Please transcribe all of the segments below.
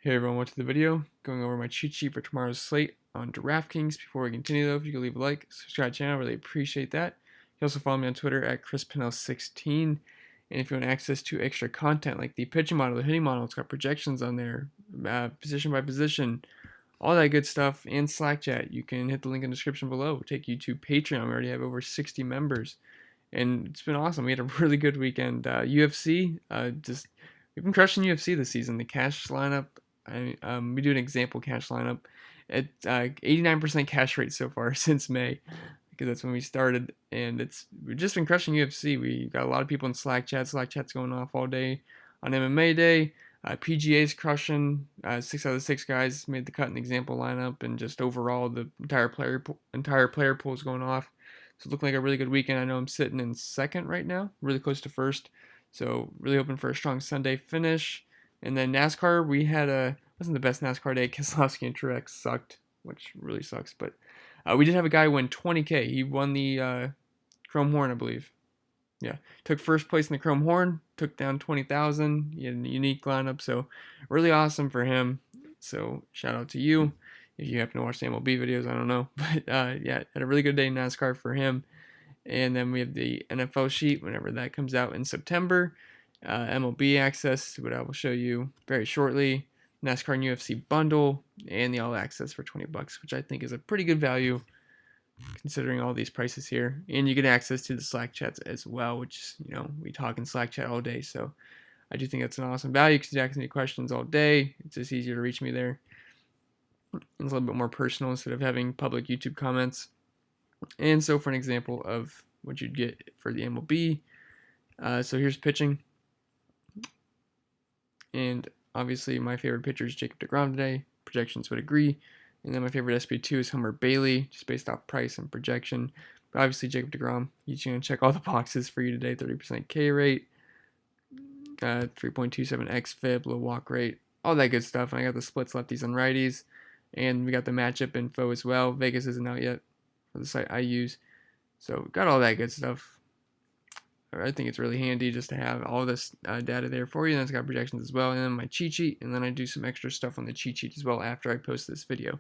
Hey everyone, welcome to the video. Going over my cheat sheet for tomorrow's slate on DraftKings. Before we continue though, if you could leave a like, subscribe to the channel, I really appreciate that. You can also follow me on Twitter at ChrisPennell16. And if you want access to extra content like the pitching model, the hitting model, it's got projections on there, position by position, all that good stuff, and Slack chat. You can hit the link in the description below. We'll take you to Patreon. We already have over 60 members. And it's been awesome. We had a really good weekend. UFC, we've been crushing UFC this season. The cash lineup, we do an example cash lineup at 89% cash rate so far since May, because that's when we started, and we've just been crushing UFC. We got a lot of people in Slack chat. Slack chat's going off all day on MMA day. PGA's crushing. 6 out of the 6 guys made the cut in the example lineup, and just overall the entire player pool is going off. So it looked like a really good weekend. I know I'm sitting in second right now, really close to first. So really hoping for a strong Sunday finish. And then NASCAR, we had wasn't the best NASCAR day. Keselowski and Truex sucked, which really sucks. But we did have a guy win $20K. He won the Chrome Horn, I believe. Yeah, took first place in the Chrome Horn, took down 20,000. He had a unique lineup, so really awesome for him. So shout out to you if you happen to watch the MLB videos. I don't know, but yeah, had a really good day in NASCAR for him. And then we have the NFL sheet whenever that comes out in September. MLB access, what I will show you very shortly. NASCAR and UFC bundle, and the all access for $20, which I think is a pretty good value considering all these prices here. And you get access to the Slack chats as well, which, we talk in Slack chat all day. So I do think that's an awesome value because you ask me questions all day. It's just easier to reach me there. It's a little bit more personal instead of having public YouTube comments. And so for an example of what you'd get for the MLB, so here's pitching. And obviously my favorite pitcher is Jacob deGrom today. Projections would agree. And then my favorite SP2 is Homer Bailey, just based off price and projection. But obviously Jacob deGrom, he's going to check all the boxes for you today. 30% K rate, 3.27 xFIP, low walk rate, all that good stuff. And I got the splits, lefties, and righties. And we got the matchup info as well. Vegas isn't out yet for the site I use. So got all that good stuff. I think it's really handy just to have all this data there for you. And it's got projections as well, and then my cheat sheet, and then I do some extra stuff on the cheat sheet as well after I post this video.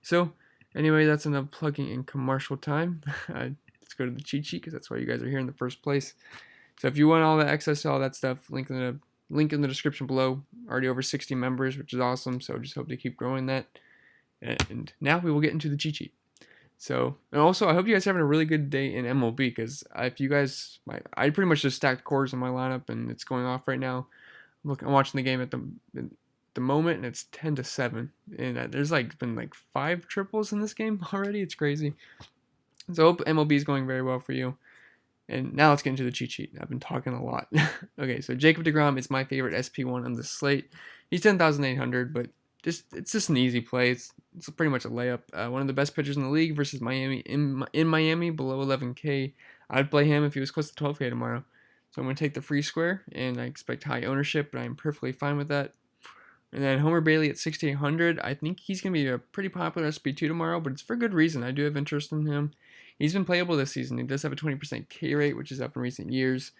So anyway, that's enough plugging in commercial time. Let's go to the cheat sheet because that's why you guys are here in the first place. So if you want all the access to all that stuff, link in the description below. Already over 60 members, which is awesome. So just hope to keep growing that. And now we will get into the cheat sheet. So, and also I hope you guys are having a really good day in MLB, because if you guys, I pretty much just stacked cores in my lineup and it's going off right now. I'm watching the game at the moment, and it's 10-7, and there's been 5 triples in this game already. It's crazy. So I hope MLB is going very well for you. And now let's get into the cheat sheet. I've been talking a lot. Okay, so Jacob deGrom is my favorite SP1 on the slate. He's 10,800, but it's just an easy play. It's pretty much a layup. One of the best pitchers in the league versus Miami in Miami below 11K. I'd play him if he was close to 12K tomorrow. So I'm going to take the free square, and I expect high ownership, but I'm perfectly fine with that. And then Homer Bailey at 6,800. I think he's going to be a pretty popular SP2 tomorrow, but it's for good reason. I do have interest in him. He's been playable this season. He does have a 20% K rate, which is up in recent years.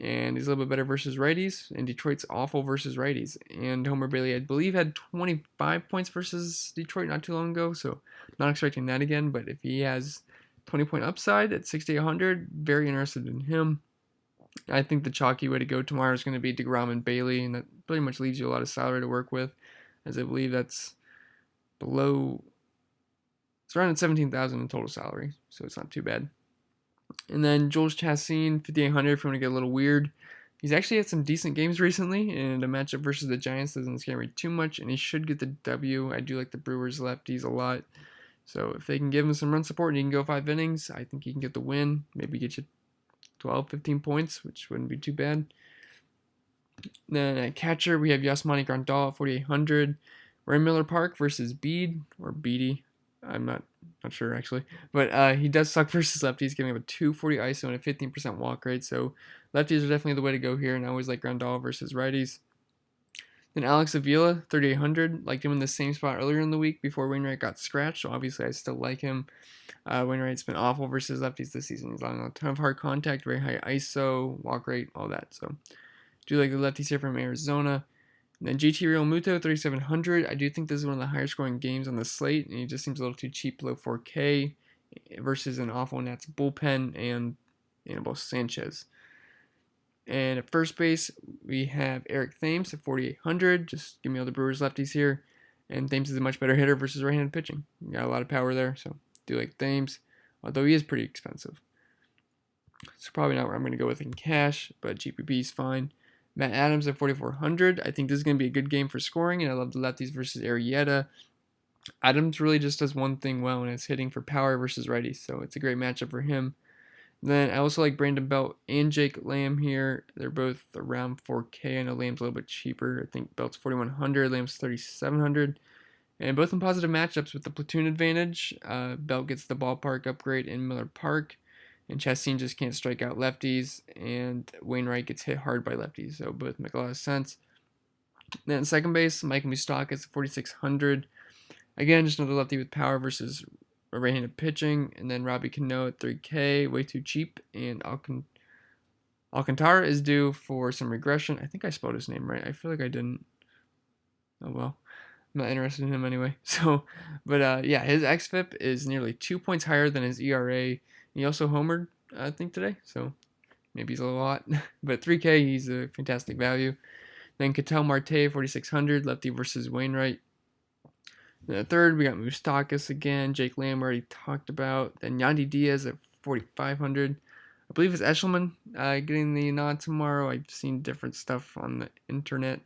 And he's a little bit better versus righties, and Detroit's awful versus righties. And Homer Bailey, I believe, had 25 points versus Detroit not too long ago, so not expecting that again. But if he has 20-point upside at 6,800, very interested in him. I think the chalky way to go tomorrow is going to be deGrom and Bailey, and that pretty much leaves you a lot of salary to work with, as I believe that's below, it's around 17,000 in total salary, so it's not too bad. And then Jules Chassin, 5,800, if you want to get a little weird. He's actually had some decent games recently, and a matchup versus the Giants doesn't scare me too much, and he should get the W. I do like the Brewers lefties a lot. So if they can give him some run support and he can go 5 innings, I think he can get the win. Maybe get you 12, 15 points, which wouldn't be too bad. Then at catcher, we have Yasmani Grandal at 4,800. We're in Miller Park versus Bede, or Beatty. I'm not sure actually, but he does suck versus lefties, giving up a 240 ISO and a 15% walk rate. So lefties are definitely the way to go here, and I always like Grandal versus righties. Then Alex Avila, 3,800, liked him in the same spot earlier in the week before Wainwright got scratched. So obviously I still like him. Wainwright's been awful versus lefties this season. He's allowing a ton of hard contact, very high ISO, walk rate, all that. So do like the lefties here from Arizona. And then GT Real Muto 3700. I do think this is one of the higher scoring games on the slate, and he just seems a little too cheap below 4K versus an awful Nats bullpen and Anibal Sanchez. And at first base, we have Eric Thames at 4,800. Just give me all the Brewers lefties here. And Thames is a much better hitter versus right-handed pitching. Got a lot of power there, so do like Thames, although he is pretty expensive. So probably not where I'm going to go with in cash, but GPP is fine. Matt Adams at 4,400. I think this is going to be a good game for scoring, and I love the lefties versus Arrieta. Adams really just does one thing well, and it's hitting for power versus righties, so it's a great matchup for him. Then I also like Brandon Belt and Jake Lamb here. They're both around 4K. I know Lamb's a little bit cheaper. I think Belt's 4,100, Lamb's 3,700. And both in positive matchups with the platoon advantage. Belt gets the ballpark upgrade in Miller Park. And Chastain just can't strike out lefties. And Wainwright gets hit hard by lefties. So both make a lot of sense. Then second base, Mike Moustakas at 4,600. Again, just another lefty with power versus right-handed pitching. And then Robbie Cano at 3K, way too cheap. And Alcantara is due for some regression. I think I spelled his name right. I feel like I didn't. Oh well. I'm not interested in him anyway. So, but yeah, his xFIP is nearly 2 points higher than his ERA. He also homered, I think, today. So maybe he's a lot. But 3K, he's a fantastic value. Then Ketel Marte, 4,600, lefty versus Wainwright. Then third, we got Moustakas again. Jake Lamb already talked about. Then Yandy Diaz at 4,500. I believe it's Eshelman getting the nod tomorrow. I've seen different stuff on the internet.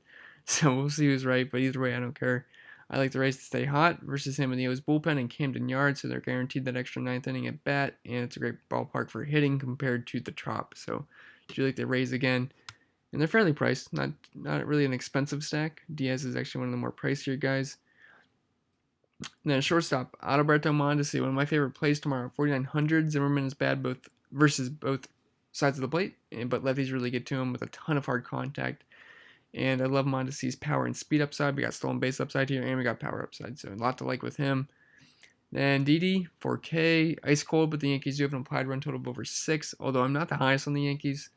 So we'll see who's right. But either way, I don't care. I like the Rays to stay hot versus him in the O's bullpen and Camden Yards. So they're guaranteed that extra ninth inning at bat. And it's a great ballpark for hitting compared to the Trop. So I do like the Rays again. And they're fairly priced. Not really an expensive stack. Diaz is actually one of the more pricier guys. And then shortstop, Adalberto Mondesi, one of my favorite plays tomorrow, 4,900. Zimmerman is bad versus both sides of the plate, but lefties really get to him with a ton of hard contact. And I love Mondesi's power and speed upside. We got stolen base upside here, and we got power upside, so a lot to like with him. Then Didi, 4K, ice cold, but the Yankees do have an implied run total of over 6, although I'm not the highest on the Yankees,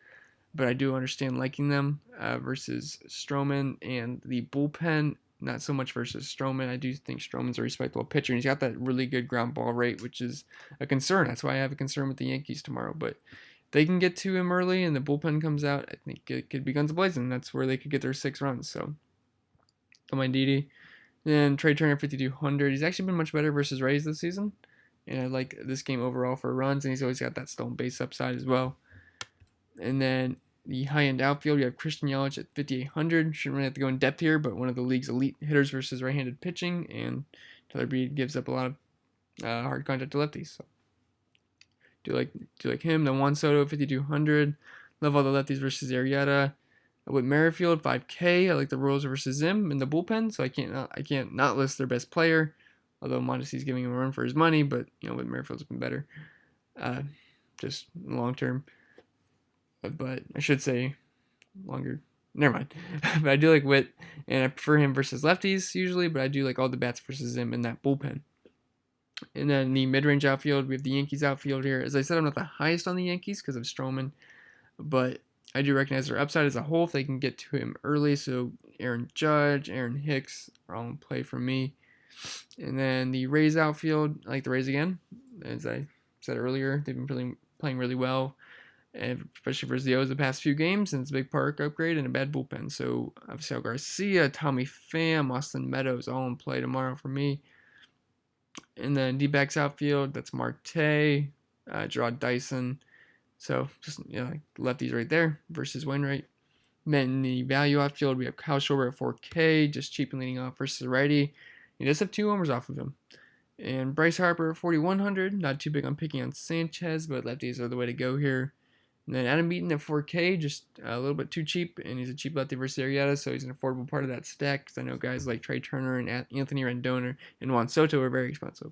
but I do understand liking them versus Stroman and the bullpen. Not so much versus Stroman. I do think Stroman's a respectable pitcher, and he's got that really good ground ball rate, which is a concern. That's why I have a concern with the Yankees tomorrow. But if they can get to him early and the bullpen comes out, I think it could be guns blazing. That's where they could get their 6 runs. So, don't mind Didi. Then Trey Turner, 5,200. He's actually been much better versus Rays this season, and I like this game overall for runs, and he's always got that stolen base upside as well. And then the high-end outfield, you have Christian Yelich at 5,800. Shouldn't really have to go in depth here, but one of the league's elite hitters versus right-handed pitching, and Tyler Breed gives up a lot of hard contact to lefties. So do like him. Then Juan Soto, 5,200. Love all the lefties versus Arrieta. With Merrifield, 5K. I like the Royals versus Zim in the bullpen, so I can't not list their best player. Although Mondesi's giving him a run for his money, but with Merrifield's been better, just long term. But I should say longer. Never mind. But I do like Witt, and I prefer him versus lefties usually, but I do like all the bats versus him in that bullpen. And then the mid-range outfield, we have the Yankees outfield here. As I said, I'm not the highest on the Yankees because of Stroman, but I do recognize their upside as a whole if they can get to him early. So Aaron Judge, Aaron Hicks are all in play for me. And then the Rays outfield, I like the Rays again. As I said earlier, they've been playing really well, and especially versus the O's the past few games, and it's a big park upgrade and a bad bullpen. So Avisail Garcia, Tommy Pham, Austin Meadows all in play tomorrow for me. And then D-backs outfield, that's Marte, Gerard Dyson. So just like lefties right there versus Wainwright. And then in the value outfield, we have Kyle Schwarber at 4K, just cheap and leading off versus righty. He does have 2 homers off of him. And Bryce Harper at 4,100, not too big on picking on Sanchez, but lefties are the way to go here. And then Adam Eaton at 4K, just a little bit too cheap, and he's a cheap lefty versus Arrieta, so he's an affordable part of that stack, because I know guys like Trey Turner and Anthony Rendon and Juan Soto are very expensive.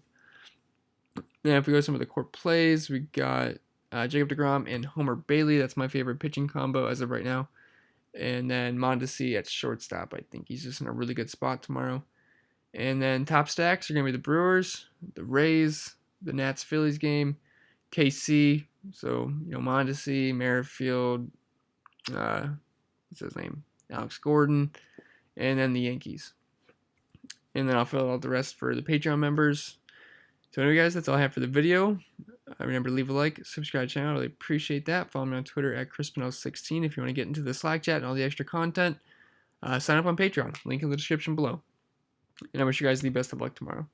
Then if we go to some of the core plays, we got Jacob deGrom and Homer Bailey. That's my favorite pitching combo as of right now. And then Mondesi at shortstop. I think he's just in a really good spot tomorrow. And then top stacks are going to be the Brewers, the Rays, the Nats Phillies game, KC. So, Mondesi, Merrifield, what's his name? Alex Gordon, and then the Yankees. And then I'll fill out the rest for the Patreon members. So anyway, guys, that's all I have for the video. Remember to leave a like, subscribe to the channel. I really appreciate that. Follow me on Twitter at ChrisPinell16 if you want to get into the Slack chat and all the extra content. Sign up on Patreon. Link in the description below. And I wish you guys the best of luck tomorrow.